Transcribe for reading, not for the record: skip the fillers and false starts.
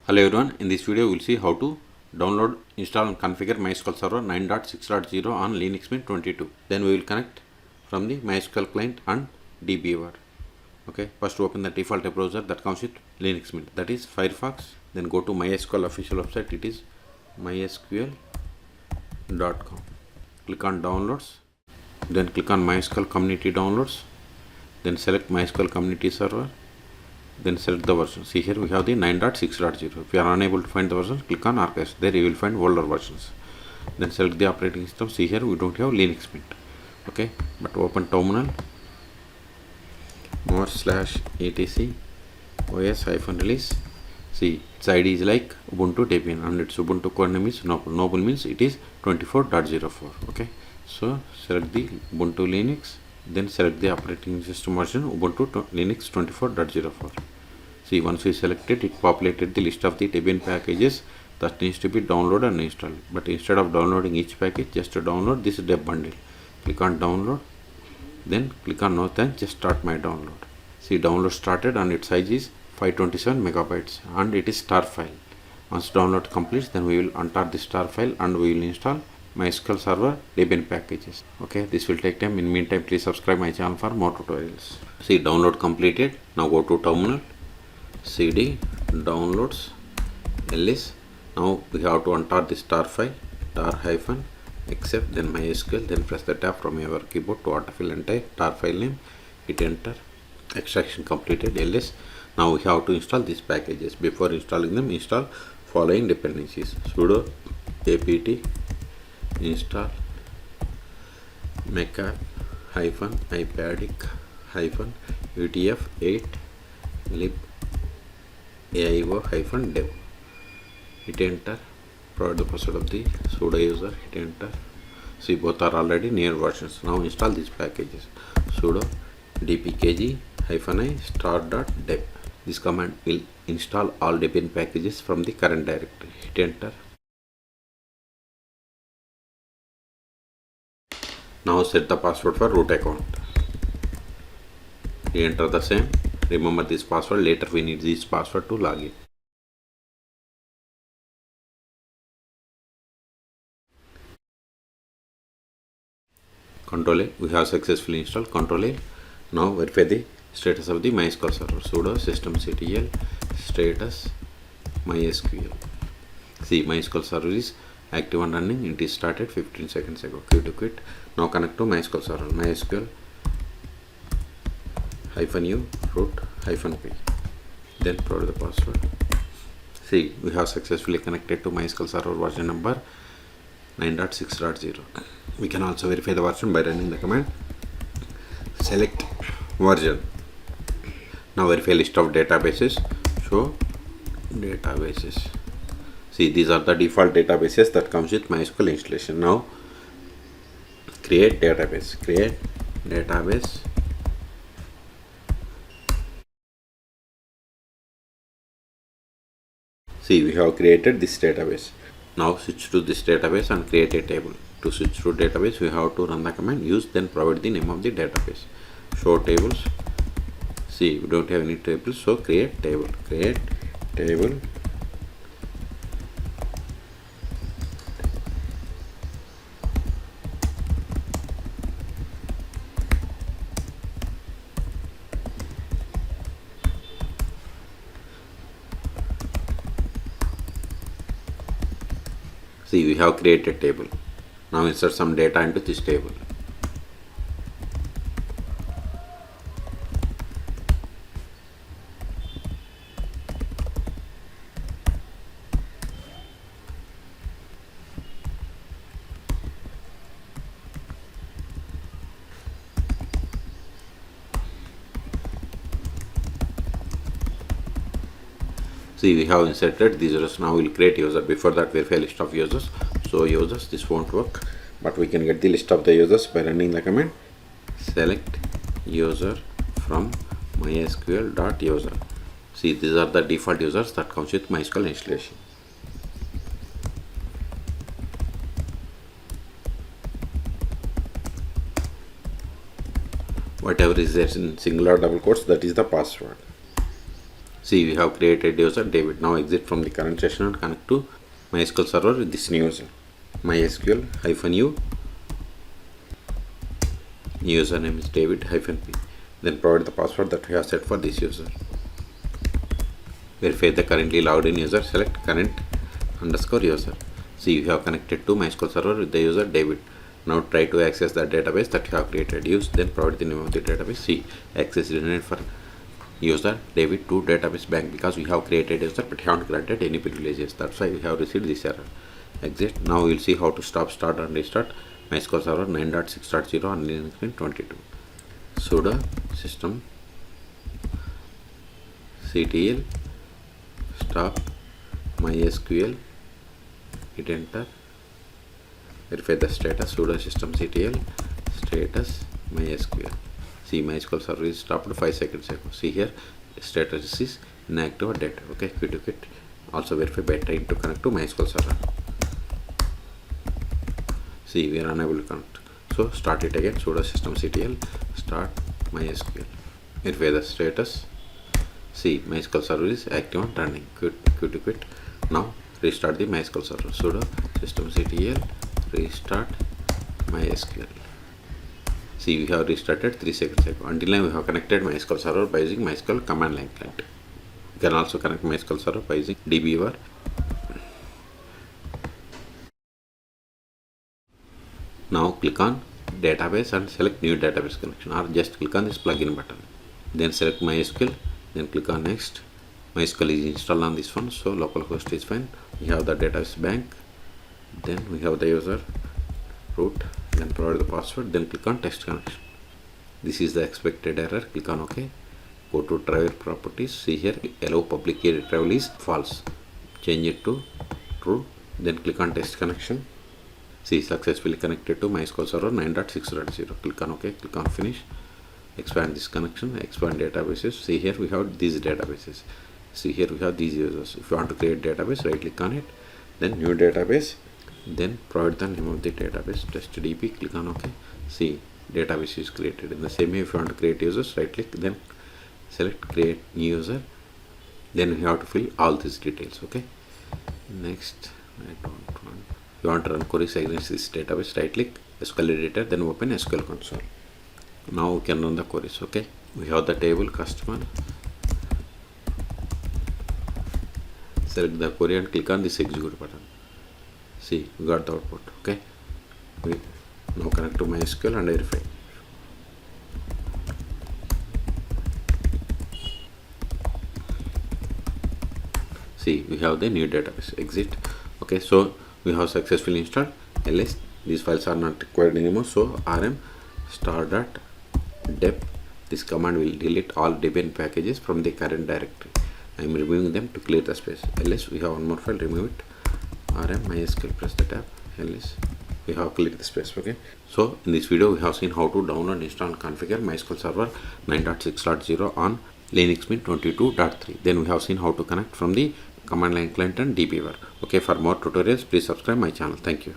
Hello everyone, in this video we will see how to download, install and configure MySQL Server 9.6.0 on Linux Mint 22. Then we will connect from the MySQL client and dbeaver. Okay, first open the default browser that comes with Linux Mint, that is Firefox. Then go to MySQL official website, it is mysql.com. Click on downloads, then click on MySQL community downloads, then select MySQL community server. Then select the version. See, here we have the 9.6.0. If you are unable to find the version, click on archives. There you will find older versions. Then select the operating system. See, here we don't have Linux Mint. Okay, but open terminal /etc os-release. See, its ID is like Ubuntu Debian and its Ubuntu code name is Noble. Noble means it is 24.04. Okay, so select the Ubuntu Linux. Then select the operating system version Ubuntu Linux 24.04. See, once we selected, it populated the list of the Debian packages that needs to be downloaded and installed. But instead of downloading each package, just to download this deb bundle. Click on download, then click on no thanks, just start my download. See, download started and its size is 527 megabytes and it is star file. Once download completes, then we will untar the star file and we will install MySQL Server Debian packages. Okay, this will take time. In meantime, please subscribe my channel for more tutorials. See, download completed. Now go to terminal, cd downloads ls. Now we have to untar the star file, tar-except, then MySQL, then press the tab from your keyboard to autofill and type tar file name, hit enter. Extraction completed, ls. Now we have to install these packages. Before installing them, install following dependencies: sudo apt install macap-ipadic-utf8 lib aio-dev. Hit enter. Provide the password of the sudo user. Hit enter. See, both are already near versions. Now install these packages. Sudo dpkg-i start.deb. This command will install all Debian packages from the current directory. Hit enter. Now set the password for root account. Re-enter the same. Remember this password. Later we need this password to log in. Ctrl A. We have successfully installed Ctrl A. Now verify the status of the MySQL server. Sudo systemctl status MySQL. See, MySQL server is active and running. It is started 15 seconds ago. Q to quit. Now connect to MySQL server. MySQL -u root -p. Then provide the password. See, we have successfully connected to MySQL server version number 9.6.0. We can also verify the version by running the command select version. Now verify list of databases. Show databases. See, these are the default databases that comes with MySQL installation. Now create database. Create database. See, we have created this database. Now switch to this database and create a table. To switch to database, we have to run the command use, then provide the name of the database. Show tables. See, we don't have any tables, so create table. Create table. See, we have created table. Now insert some data into this table. See, we have inserted these users. Now we will create user. Before that, verify list of users. So users, this won't work, but we can get the list of the users by running the command select user from mysql.user. See, these are the default users that comes with MySQL installation. Whatever is there in singular double quotes, that is the password. See, we have created user David. Now exit from the current session and connect to MySQL server with this new user. MySQL -u, username is David -p. Then provide the password that we have set for this user. Verify the currently logged in user. Select current _ user. See, you have connected to MySQL server with the user David. Now try to access the database that you have created. Use, then provide the name of the database. See, access denied for user David to database bank because we have created user but haven't granted any privileges. That's why we have received this error. Exit. Now we will see how to stop, start and restart MySQL server 9.6.0 on Linux Mint 22. Sudo system ctl stop MySQL, hit enter, verify the status. Sudo system ctl status MySQL. See, MySQL server is stopped 5 seconds ago. See here, status is inactive or dead. Okay, quit. Also verify by trying to connect to MySQL server. See, we are unable to connect. So start it again. Sudo system ctl start MySQL. Verify the status. See, MySQL server is active and running. Quit. Now restart the MySQL server. Sudo system ctl restart MySQL. See, we have restarted 3 seconds ago. Until now we have connected MySQL server by using MySQL command line client. You can also connect MySQL server by using dbeaver. Now click on database and select new database connection, or just click on this plugin button. Then select MySQL, then click on next. MySQL is installed on this one, so localhost is fine. We have the database bank, then we have the user root, then provide the password, then click on test connection. This is the expected error. Click on OK. Go to driver properties. See here, allow public key retrieval is false. Change it to true. Then click on test connection. See, successfully connected to MySQL server 9.6.0. Click on OK. Click on finish. Expand this connection. Expand databases. See here, we have these databases. See here, we have these users. If you want to create database, right click on it. Then new database. Then provide the name of the database, testdb. Click on OK. See, database is created. In the same way, if you want to create users, right click, then select create new user. Then you have to fill all these details. Okay. Next, I don't want. You want to run queries against this database, right click, SQL editor, then open SQL console. Now we can run the queries. Okay. We have the table customer. Select the query and click on this execute button. See, we got the output. Okay. We now connect to MySQL and verify. See, we have the new database. Exit. Okay, so we have successfully installed ls. These files are not required anymore. So rm star.dep. This command will delete all Debian packages from the current directory. I am removing them to clear the space. ls, we have one more file. Remove it. rm MySQL, press the tab. ls, we have cleared the space. Okay. So in this video we have seen how to download, install and configure MySQL Server 9.6.0 on Linux Mint 22.3. Then we have seen how to connect from the command line client and dbeaver. Okay, for more tutorials please subscribe my channel. Thank you.